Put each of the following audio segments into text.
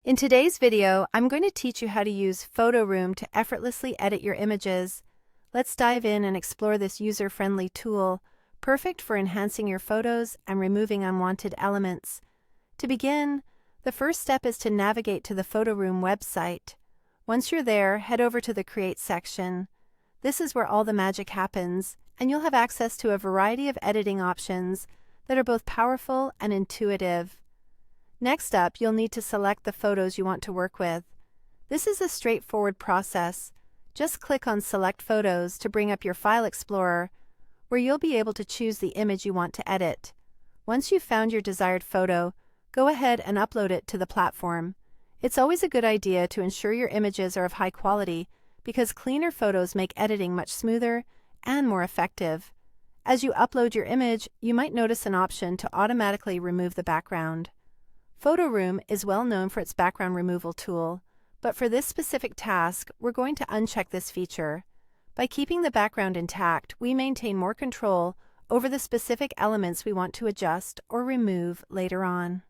In today's video, I'm going to teach you how to use PhotoRoom to effortlessly edit your images. Let's dive in and explore this user-friendly tool, perfect for enhancing your photos and removing unwanted elements. To begin, the first step is to navigate to the PhotoRoom website. Once you're there, head over to the Create section. This is where all the magic happens, and you'll have access to a variety of editing options that are both powerful and intuitive. Next up, you'll need to select the photos you want to work with. This is a straightforward process. Just click on Select Photos to bring up your File Explorer, where you'll be able to choose the image you want to edit. Once you've found your desired photo, go ahead and upload it to the platform. It's always a good idea to ensure your images are of high quality, because cleaner photos make editing much smoother and more effective. As you upload your image, you might notice an option to automatically remove the background. PhotoRoom is well known for its background removal tool, but for this specific task, we're going to uncheck this feature. By keeping the background intact, we maintain more control over the specific elements we want to adjust or remove later on.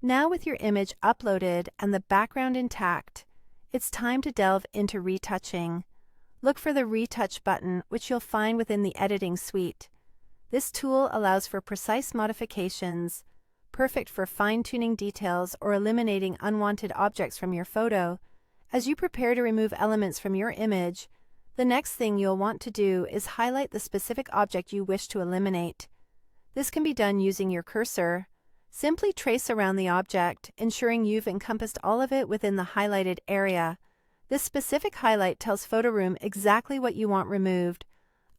Now, with your image uploaded and the background intact, it's time to delve into retouching. Look for the Retouch button, which you'll find within the Editing suite. This tool allows for precise modifications, perfect for fine-tuning details or eliminating unwanted objects from your photo. As you prepare to remove elements from your image, the next thing you'll want to do is highlight the specific object you wish to eliminate. This can be done using your cursor. Simply trace around the object, ensuring you've encompassed all of it within the highlighted area. This specific highlight tells PhotoRoom exactly what you want removed,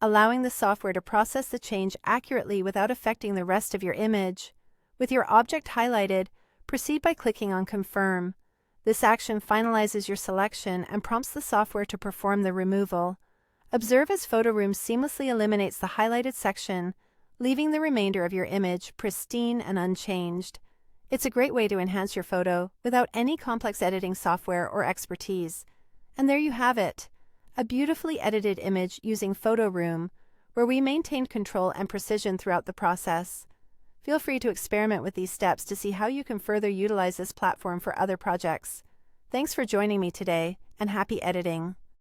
allowing the software to process the change accurately without affecting the rest of your image. With your object highlighted, proceed by clicking on Confirm. This action finalizes your selection and prompts the software to perform the removal. Observe as PhotoRoom seamlessly eliminates the highlighted section, leaving the remainder of your image pristine and unchanged. It's a great way to enhance your photo without any complex editing software or expertise. And there you have it, a beautifully edited image using PhotoRoom, where we maintain control and precision throughout the process. Feel free to experiment with these steps to see how you can further utilize this platform for other projects. Thanks for joining me today, and happy editing!